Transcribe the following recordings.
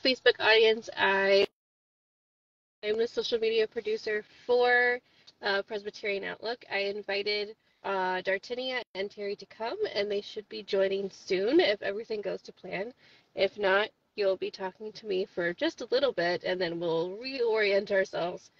Facebook audience. I'm the social media producer for Presbyterian Outlook. I invited Dartinia and Teri to come, and they should be joining soon if everything goes to plan. If not, you'll be talking to me for just a little bit, and then we'll reorient ourselves.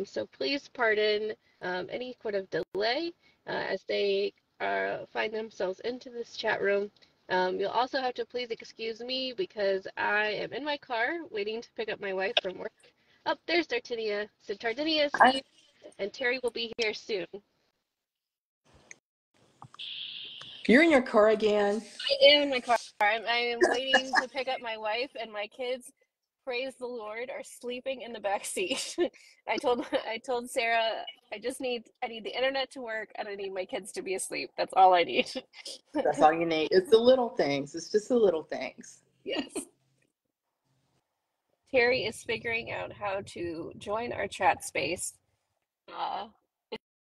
So please pardon any sort of delay as they find themselves into this chat room. You'll also have to please excuse me because I am in my car waiting to pick up my wife from work. Oh, there's Dartinia. So Dartinia is asleep, and Teri will be here soon. You're in your car again? I am in my car. I am waiting to pick up my wife, and my kids, praise the Lord, are sleeping in the back seat. I told Sarah, I need the internet to work, and I need my kids to be asleep. That's all I need. That's all you need. It's the little things. It's just the little things. Yes. Teri is figuring out how to join our chat space.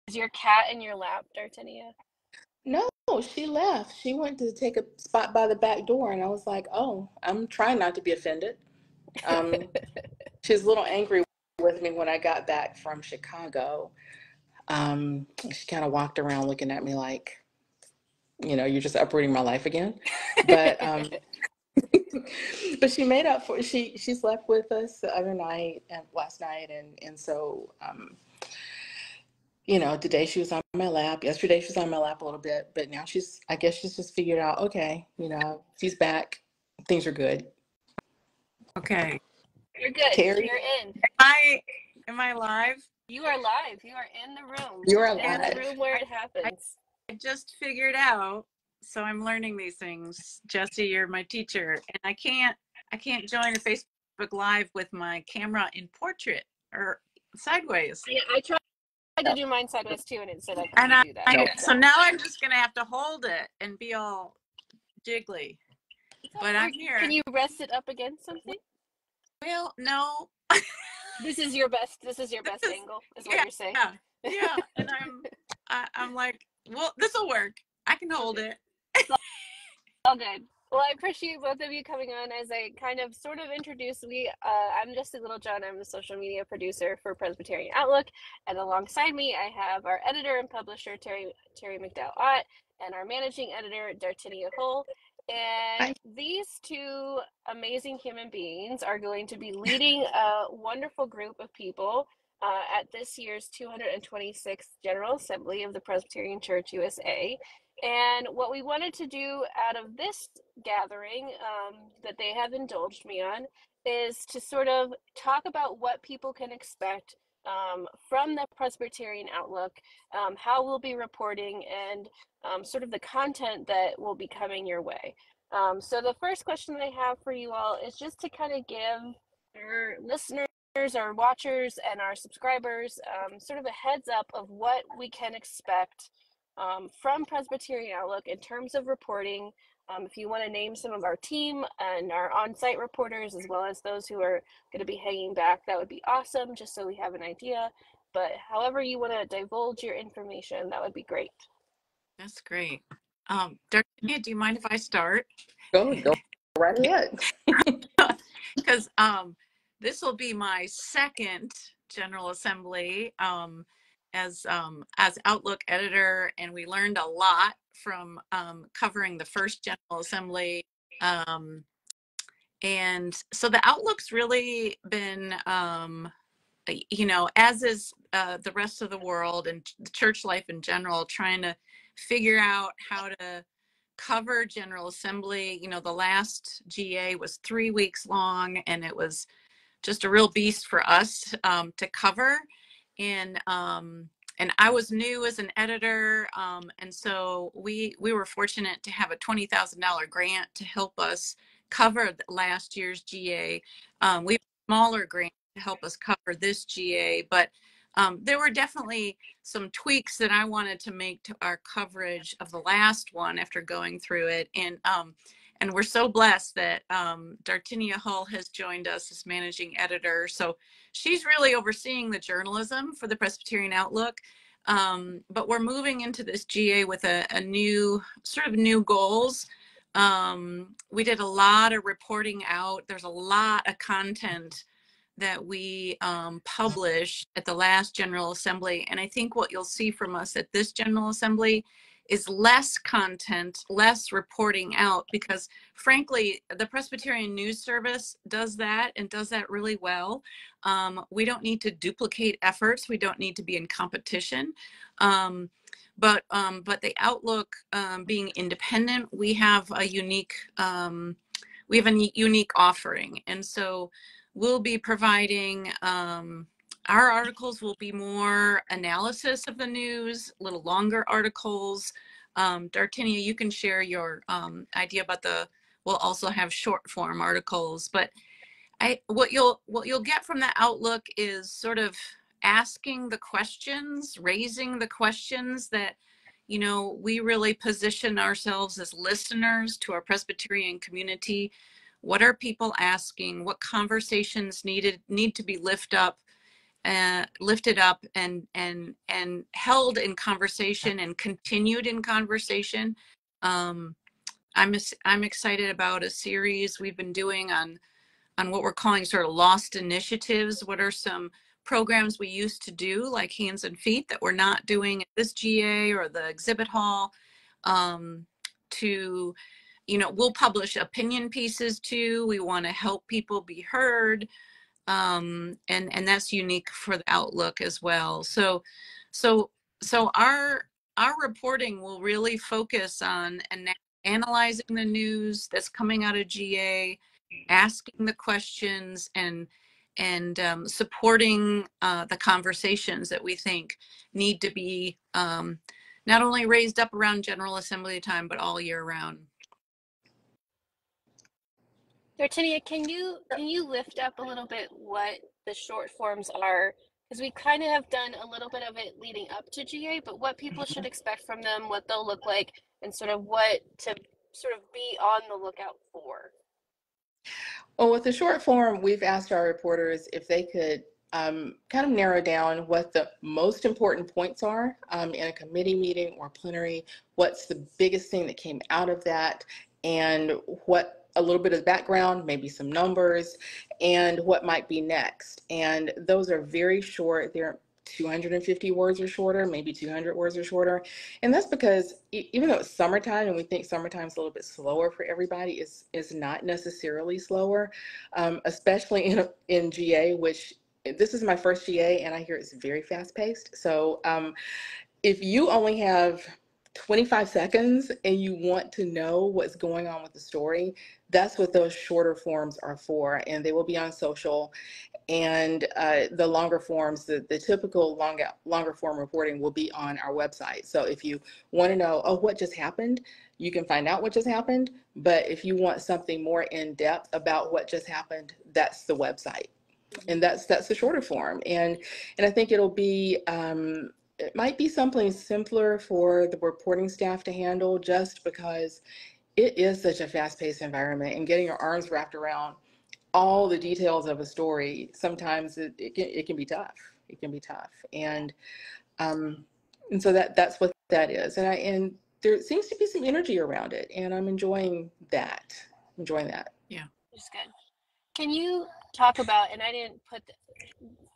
Is your cat in your lap, Dartinia? No, she left. She went to take a spot by the back door, and I was like, oh, I'm trying not to be offended. She was a little angry with me when I got back from Chicago. She kind of walked around looking at me like, you're just uprooting my life again. But but she made up for it. She slept with us the other night and last night, and so today she was on my lap. Yesterday she was on my lap a little bit, but now I guess she's just figured out, okay, she's back. Things are good. Okay. You're good. Teri? You're in. Am I live? You are live. You are in the room. You are in live. the room where it happens. I just figured out, so I'm learning these things. Jesy, you're my teacher, and I can't join a Facebook Live with my camera in portrait or sideways. Yeah, I tried to do mine sideways too, and it said I couldn't do that. So now I'm just gonna have to hold it and be all jiggly. But I'm here. Can you rest it up against something? Well, no. This is your best angle, is what you're saying. Yeah. And I'm like, well, this will work. I can hold it. All good. Well, I appreciate both of you coming on. As I kind of sort of introduce, I'm Jesy Littlejohn. I'm the social media producer for Presbyterian Outlook, and alongside me, I have our editor and publisher Teri McDowell Ott, and our managing editor Dartinia Hull. And these two amazing human beings are going to be leading a wonderful group of people at this year's 226th General Assembly of the Presbyterian Church USA. And what we wanted to do out of this gathering that they have indulged me on is to sort of talk about what people can expect from the Presbyterian Outlook, how we'll be reporting, and sort of the content that will be coming your way. So the first question that I have for you all is just to kind of give our listeners, our watchers, and our subscribers sort of a heads up of what we can expect from Presbyterian Outlook in terms of reporting. If you want to name some of our team and our on-site reporters, as well as those who are going to be hanging back, that would be awesome, just so we have an idea. But however you want to divulge your information, that would be great. That's great. Dartinia, do you mind if I start? Go right ahead. Because this will be my second General Assembly as Outlook editor, and we learned a lot from covering the first General Assembly. And so the Outlook's really been, as is the rest of the world and the church life in general, trying to figure out how to cover General Assembly. The last GA was 3 weeks long, and it was just a real beast for us to cover. And I was new as an editor, and so we were fortunate to have a $20,000 grant to help us cover last year's GA. We have a smaller grant to help us cover this GA, but there were definitely some tweaks that I wanted to make to our coverage of the last one after going through it. And we're so blessed that Dartinia Hull has joined us as managing editor. So she's really overseeing the journalism for the Presbyterian Outlook. But we're moving into this GA with a new goals We did a lot of reporting out. There's a lot of content that we published at the last General Assembly. And I think what you'll see from us at this General Assembly is less content, less reporting out, because frankly, the Presbyterian News Service does that and does that really well. We don't need to duplicate efforts. We don't need to be in competition. But the Outlook being independent, we have a unique offering. And so we'll be providing, our articles will be more analysis of the news, a little longer articles. Dartinia, you can share your idea about we'll also have short form articles, but what you'll get from the Outlook is sort of asking the questions, raising the questions that, you know, we really position ourselves as listeners to our Presbyterian community. What are people asking? What conversations need to be lifted up and held in conversation and continued in conversation? I'm excited about a series we've been doing on what we're calling sort of lost initiatives. What are some programs we used to do, like Hands and Feet, that we're not doing at this GA or the exhibit hall? We'll publish opinion pieces too. We want to help people be heard. And that's unique for the Outlook as well. So our reporting will really focus on analyzing the news that's coming out of GA, asking the questions, and supporting the conversations that we think need to be not only raised up around General Assembly time, but all year round. Dartinia, can you lift up a little bit what the short forms are? Because we kind of have done a little bit of it leading up to GA, but what people should expect from them, what they'll look like, and sort of what to sort of be on the lookout for. Well, with the short form, we've asked our reporters if they could kind of narrow down what the most important points are in a committee meeting or plenary, what's the biggest thing that came out of that, and what a little bit of background, maybe some numbers, and what might be next. And those are very short. They're 250 words or shorter, maybe 200 words or shorter. And that's because even though it's summertime and we think summertime's a little bit slower for everybody, it's not necessarily slower, especially in GA, which this is my first GA and I hear it's very fast paced. So if you only have 25 seconds and you want to know what's going on with the story, that's what those shorter forms are for. And they will be on social. And the longer forms, the typical longer form reporting will be on our website. So if you want to know, oh, what just happened, you can find out what just happened. But if you want something more in depth about what just happened, that's the website. And that's the shorter form. And I think it'll be, it might be something simpler for the reporting staff to handle, just because it is such a fast-paced environment, and getting your arms wrapped around all the details of a story, sometimes it can be tough. It can be tough. And so that's what that is. And there seems to be some energy around it, and I'm enjoying that. Yeah. It's good. Can you talk about, and I didn't put,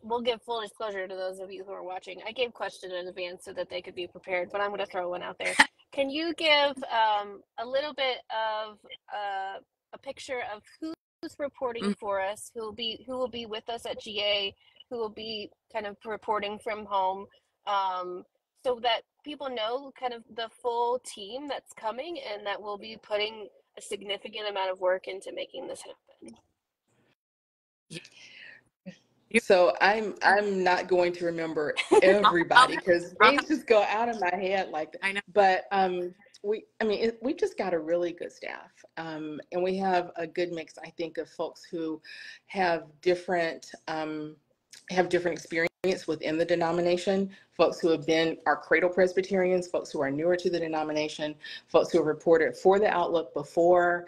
we'll give full disclosure to those of you who are watching. I gave questions in advance so that they could be prepared, but I'm going to throw one out there. Can you give a little bit of a picture of who's reporting for us, who will be with us at GA, who will be kind of reporting from home, so that people know kind of the full team that's coming and that will be putting a significant amount of work into making this happen? So I'm not going to remember everybody because names just go out of my head like that. I know. But we've just got a really good staff, and we have a good mix, I think, of folks who have different experience within the denomination, folks who have been our cradle Presbyterians, folks who are newer to the denomination, folks who have reported for the Outlook before,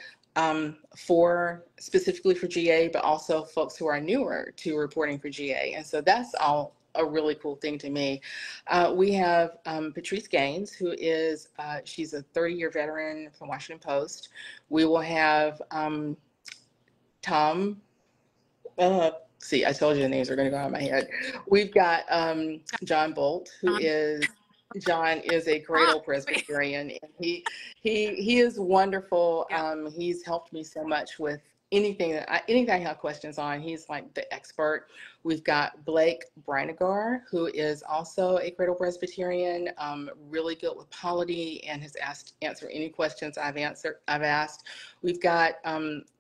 specifically for GA, but also folks who are newer to reporting for GA. And so that's all a really cool thing to me. We have Patrice Gaines, who is, she's a 30-year veteran from Washington Post. We will have Tom, see, I told you the names are going to go out of my head. We've got John Bolt, John is a great old Presbyterian, and he is wonderful. Yeah. He's helped me so much with anything I have questions on. He's like the expert. We've got Blake Brinegar, who is also a great old Presbyterian, really good with polity, and has answered any questions I've asked. We've got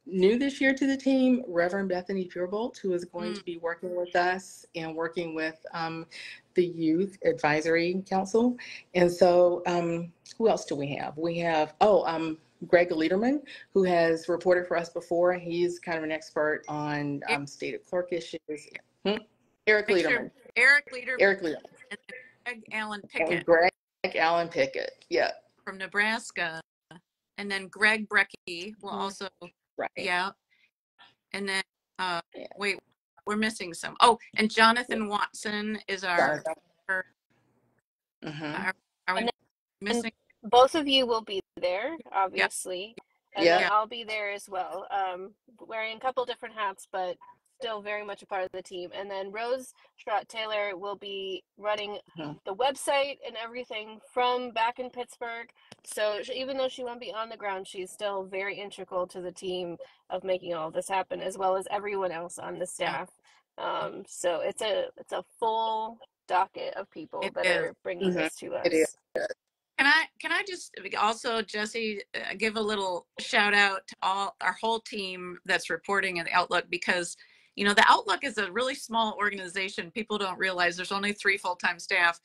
new this year to the team, Reverend Bethany Purebolt, who is going to be working with us and working with the Youth Advisory Council. And so who else do we have? We have, Greg Liederman, who has reported for us before. He's kind of an expert on state of clerk issues. Eric Liederman. Eric Liederman. And Greg Allen Pickett. And Greg Allen Pickett, yeah. From Nebraska. And then Greg Brecky will also be out. And then, wait, we're missing some. Oh, and Jonathan Watson is our. Are we missing? Both of you will be there, obviously. And then I'll be there as well, wearing a couple different hats, but still very much a part of the team. And then Rose Schrott-Taylor will be running the website and everything from back in Pittsburgh. So even though she won't be on the ground, she's still very integral to the team of making all this happen, as well as everyone else on the staff. So it's a full docket of people that are bringing this to us. It is. Can I just also, Jesy, give a little shout out to our whole team that's reporting in the Outlook, because the Outlook is a really small organization. People don't realize there's only 3 full-time staff,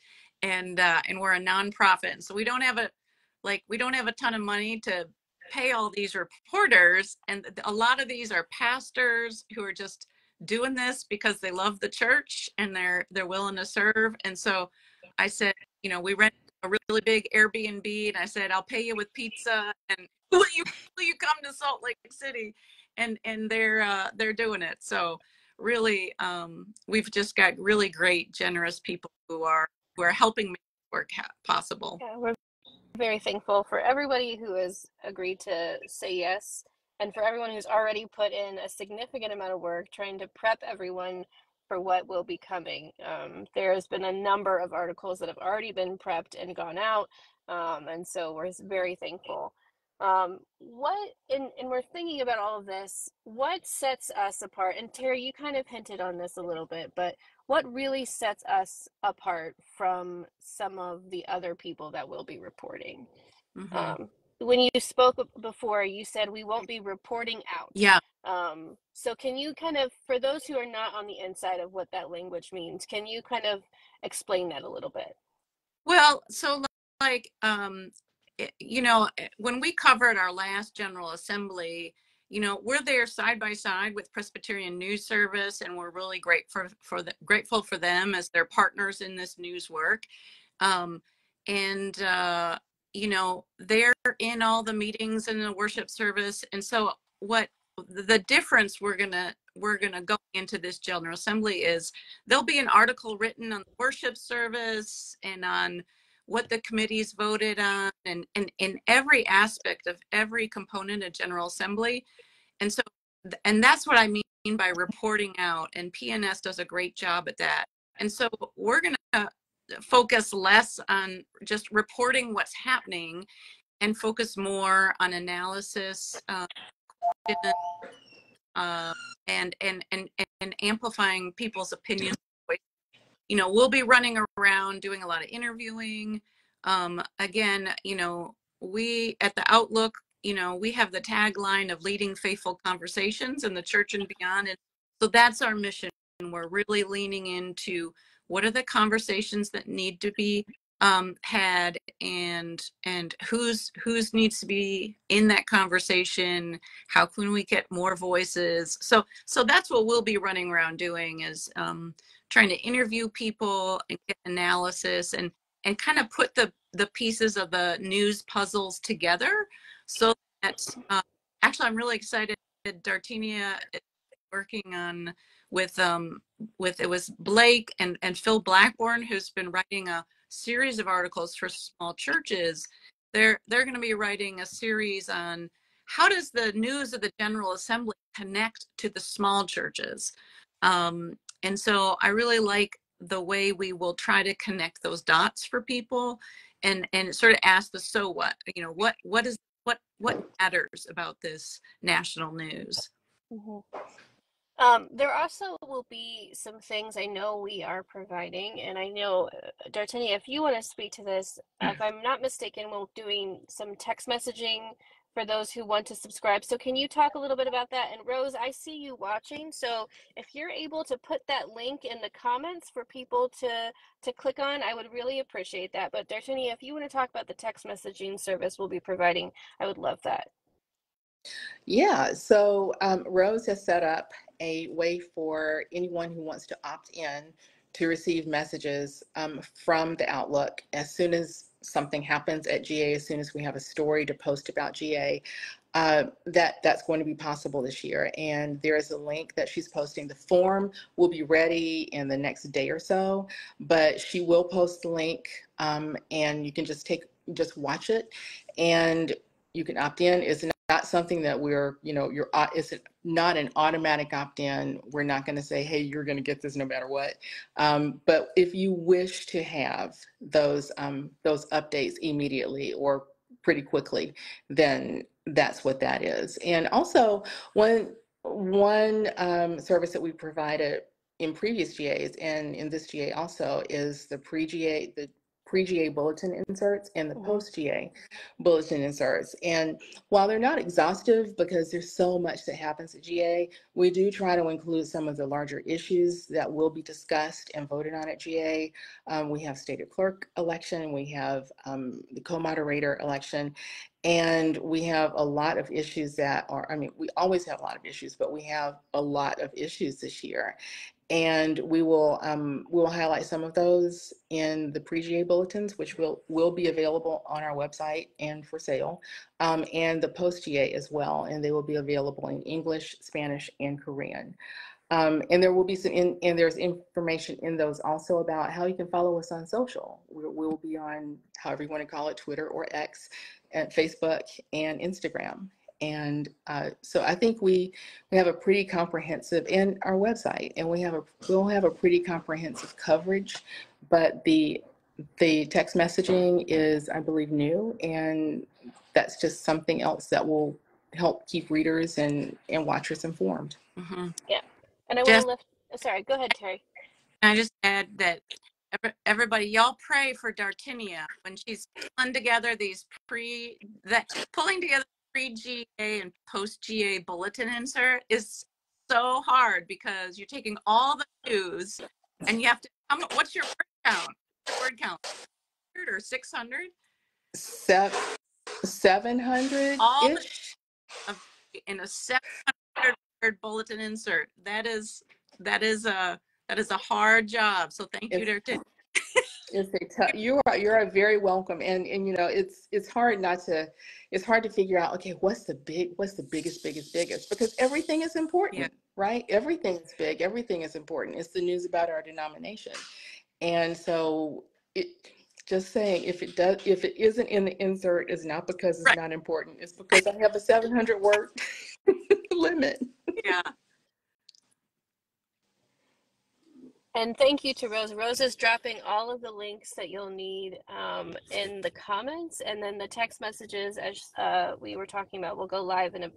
and we're a nonprofit, and so we don't have a ton of money to pay all these reporters, and a lot of these are pastors who are just doing this because they love the church and they're willing to serve. And so I said, we rent a really big Airbnb, and I said, I'll pay you with pizza, and will you come to Salt Lake City? And they're doing it. So really, we've just got really great, generous people who are helping make work possible. Yeah, we're very thankful for everybody who has agreed to say yes, and for everyone who's already put in a significant amount of work trying to prep everyone for what will be coming. There has been a number of articles that have already been prepped and gone out, and so we're very thankful. And we're thinking about all of this, what sets us apart? And Teri, you kind of hinted on this a little bit, but what really sets us apart from some of the other people that will be reporting? When you spoke before, you said we won't be reporting out. Yeah. So can you kind of, for those who are not on the inside of what that language means, can you kind of explain that a little bit? Well, so when we covered our last General Assembly, we're there side by side with Presbyterian News Service, and we're really grateful for them as their partners in this news work. They're in all the meetings and the worship service. And so what the difference we're gonna go into this General Assembly is there'll be an article written on the worship service and on what the committees voted on, and in every aspect of every component of General Assembly. And that's what I mean by reporting out, and PNS does a great job at that. And so we're going to focus less on just reporting what's happening and focus more on analysis and amplifying people's opinions. We'll be running around doing a lot of interviewing. Again, we at the Outlook, we have the tagline of leading faithful conversations in the church and beyond. And so that's our mission. We're really leaning into what are the conversations that need to be had, and who's needs to be in that conversation. How can we get more voices? So that's what we'll be running around doing, is trying to interview people and get analysis and kind of put the pieces of the news puzzles together. So that actually I'm really excited. Dartinia is working on with it was Blake and Phil Blackburn, who's been writing a series of articles for small churches. They're going to be writing a series on how does the news of the General Assembly connect to the small churches. And so I really like the way we will try to connect those dots for people and sort of ask the so what, what matters about this national news. Mhm. There also will be some things I know we are providing, and I know, Dartinia, if you want to speak to this, if I'm not mistaken, we're doing some text messaging for those who want to subscribe. So can you talk a little bit about that? And Rose, I see you watching, so if you're able to put that link in the comments for people to click on, I would really appreciate that. But Dartinia, if you want to talk about the text messaging service we'll be providing, I would love that. Yeah, so Rose has set up a way for anyone who wants to opt in to receive messages from the Outlook as soon as something happens at GA, as soon as we have a story to post about GA. That's going to be possible this year. And there is a link that she's posting. The form will be ready in the next day or so, but she will post the link, and you can just watch it, and you can opt in. It's not something that it's not an automatic opt-in. We're not going to say, hey, you're going to get this no matter what. But if you wish to have those updates immediately or pretty quickly, then that's what that is. And also, one service that we provided in previous GAs and in this GA also is the pre-GA bulletin inserts and the post-GA bulletin inserts. And while they're not exhaustive because there's so much that happens at GA, we do try to include some of the larger issues that will be discussed and voted on at GA. We have state clerk election, we have the co-moderator election, and we have a lot of issues we always have a lot of issues, but we have a lot of issues this year. And we will highlight some of those in the pre-GA bulletins, which will be available on our website and for sale, and the post-GA as well. And they will be available in English, Spanish, and Korean. And there will be and there's information in those also about how you can follow us on social. We'll be on, however you want to call it, Twitter or X, and Facebook and Instagram. And so I think we have a pretty comprehensive, and our website, and we'll have a pretty comprehensive coverage. But the text messaging is, I believe, new, and that's just something else that will help keep readers and watchers informed. Mm-hmm. Yeah, and I want to lift. Sorry, go ahead, Teri. I just add that everybody, y'all pray for Dartinia when she's pulling together pulling together pre-GA and post-GA bulletin insert is so hard because you're taking all the news and you have to come up. What's your word count? 100 or 600? 700 all ish in a 700 word bulletin insert. That is a hard job. So thank you, Dartinia. You are very welcome, and it's hard to figure out, okay, what's the biggest because everything is important. Yeah. Right? Everything is big, everything is important. It's the news about our denomination. And so just saying, if it isn't in the insert, is not because it's not important. It's because I have a 700 word limit. Yeah. And thank you to Rose. Rose is dropping all of the links that you'll need in the comments, and then the text messages, as we were talking about, will go live in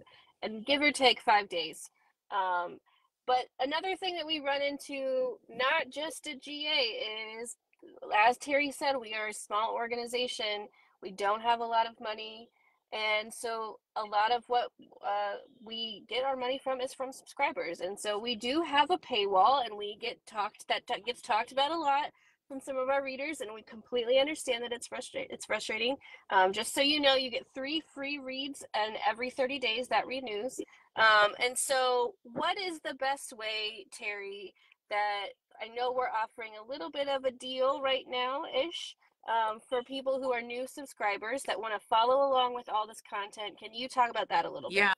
give or take 5 days. But another thing that we run into, not just at GA, is, as Teri said, we are a small organization. We don't have a lot of money. And so a lot of what we get our money from is from subscribers. And so we do have a paywall, and we gets talked about a lot from some of our readers, and we completely understand that it's frustrating. Just so you know, you get 3 free reads, and every 30 days that renews. And so what is the best way, Teri, that I know we're offering a little bit of a deal right now-ish, for people who are new subscribers that want to follow along with all this content? Can you talk about that a little bit? Yeah,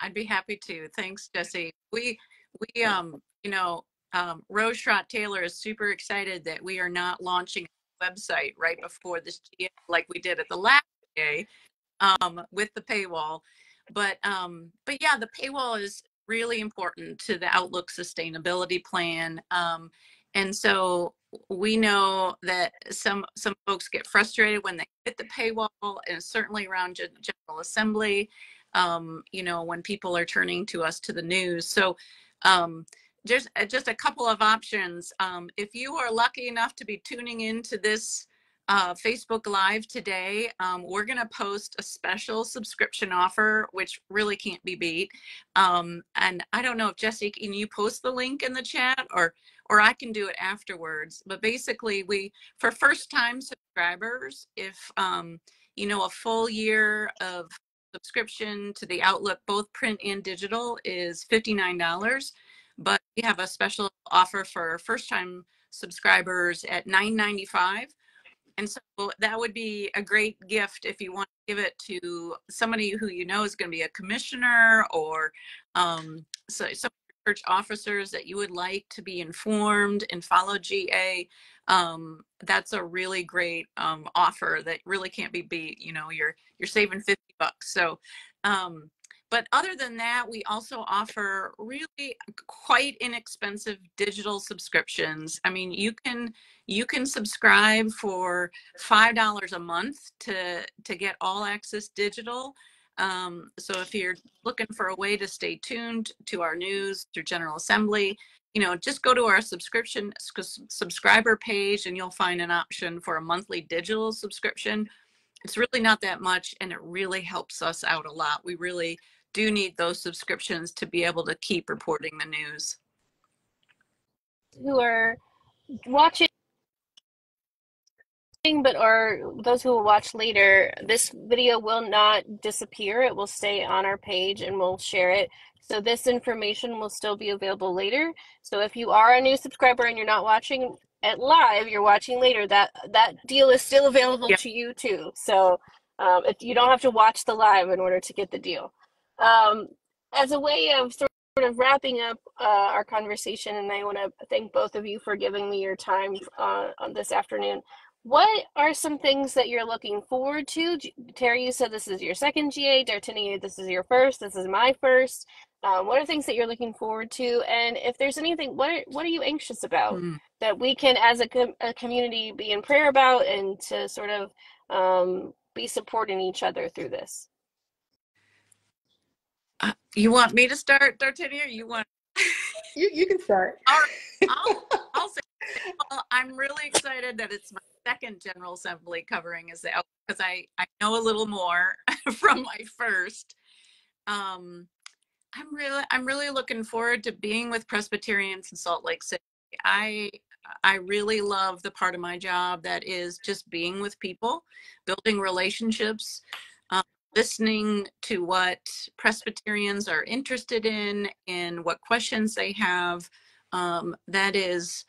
I'd be happy to. Thanks, Jesy. We Rose Schrott-Taylor is super excited that we are not launching a website right before this GA like we did at the last GA, with the paywall. But yeah, the paywall is really important to the Outlook sustainability plan. And so we know that some folks get frustrated when they hit the paywall, and certainly around General Assembly, when people are turning to us to the news. So there's just a couple of options. If you are lucky enough to be tuning into this Facebook Live today, we're going to post a special subscription offer, which really can't be beat. And I don't know if Jesy, can you post the link in the chat, or I can do it afterwards. But basically, for first-time subscribers, if a full year of subscription to the Outlook, both print and digital, is $59. But we have a special offer for first-time subscribers at $9.95. And so that would be a great gift if you want to give it to somebody who you know is going to be a commissioner, or some church officers that you would like to be informed and follow GA. That's a really great offer that really can't be beat. You're saving $50. So but other than that, we also offer really quite inexpensive digital subscriptions. I mean, you can subscribe for $5 a month to get all access digital. So if you're looking for a way to stay tuned to our news through General Assembly, just go to our subscriber page, and you'll find an option for a monthly digital subscription. It's really not that much, and it really helps us out a lot. We really do need those subscriptions to be able to keep reporting the news. Who are watching, but are those who will watch later, this video will not disappear. It will stay on our page, and we'll share it. So this information will still be available later. So if you are a new subscriber and you're not watching it live, you're watching later, that deal is still available to you too. So if you don't have to watch the live in order to get the deal. As a way of sort of wrapping up our conversation, and I want to thank both of you for giving me your time on this afternoon. What are some things that you're looking forward to? Teri, you said this is your second GA. Dartinia, this is your first. This is my first. What are things that you're looking forward to? And if there's anything, what are you anxious about that we can, as a community, be in prayer about, and to sort of be supporting each other through this? You want me to start, Dartinia, or you want? You can start. All right. I'll say, well, I'm really excited that it's my second General Assembly covering because I know a little more from my first. I'm really looking forward to being with Presbyterians in Salt Lake City. I really love the part of my job that is just being with people, building relationships, listening to what Presbyterians are interested in and what questions they have. That is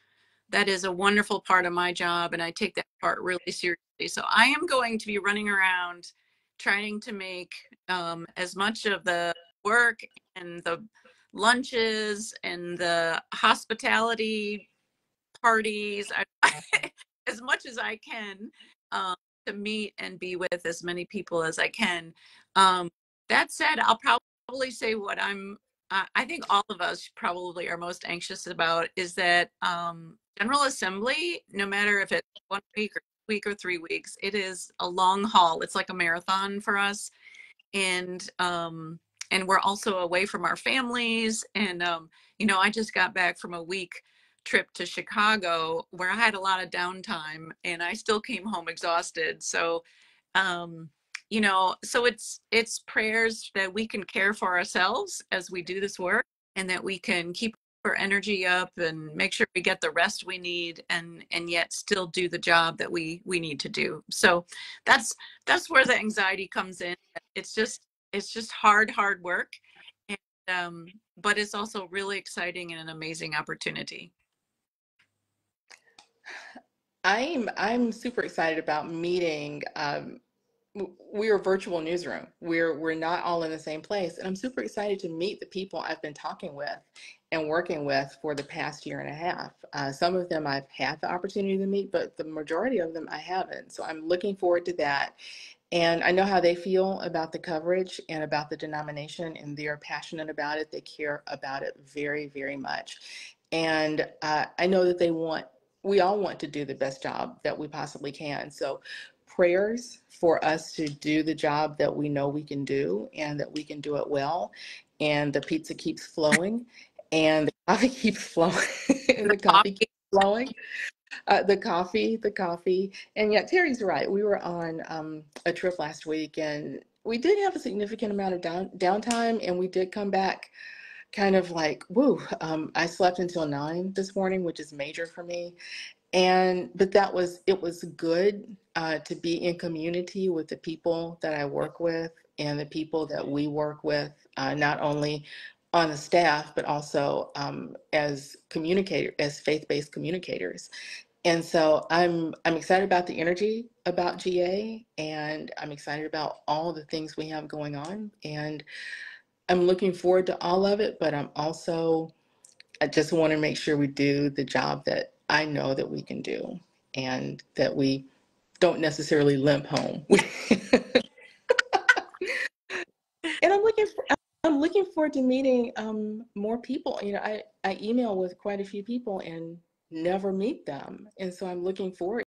a wonderful part of my job, and I take that part really seriously. So I am going to be running around trying to make as much of the work and the lunches and the hospitality parties as much as I can, to meet and be with as many people as I can. That said, I'll probably say what I think all of us probably are most anxious about is that General Assembly, no matter if it's 1 week or 3 weeks, it is a long haul. It's like a marathon for us. And we're also away from our families. And, I just got back from a week trip to Chicago where I had a lot of downtime, and I still came home exhausted. So, so it's prayers that we can care for ourselves as we do this work, and that we can keep our energy up and make sure we get the rest we need, and yet still do the job that we need to do. So that's where the anxiety comes in. It's just hard work, and but it's also really exciting and an amazing opportunity. I'm super excited about meeting we're a virtual newsroom. We're not all in the same place. And I'm super excited to meet the people I've been talking with and working with for the past year and a half. Some of them I've had the opportunity to meet, but the majority of them I haven't. So I'm looking forward to that. And I know how they feel about the coverage and about the denomination, and they're passionate about it. They care about it very, very much. And I know that we all want to do the best job that we possibly can. So prayers for us to do the job that we know we can do and that we can do it well. And the pizza keeps flowing and the coffee keeps flowing and the coffee keeps flowing. The coffee. And yeah, Teri's right. We were on a trip last week and we did have a significant amount of downtime, and we did come back kind of like, woo, I slept until 9 this morning, which is major for me. But it was good to be in community with the people that I work with and the people that we work with, not only on the staff, but also as faith-based communicators. And so I'm excited about the energy about GA, and I'm excited about all the things we have going on, and I'm looking forward to all of it, but I just want to make sure we do the job that I know that we can do and that we don't necessarily limp home. And I'm looking forward to meeting more people. You know, I email with quite a few people and never meet them. And so I'm looking forward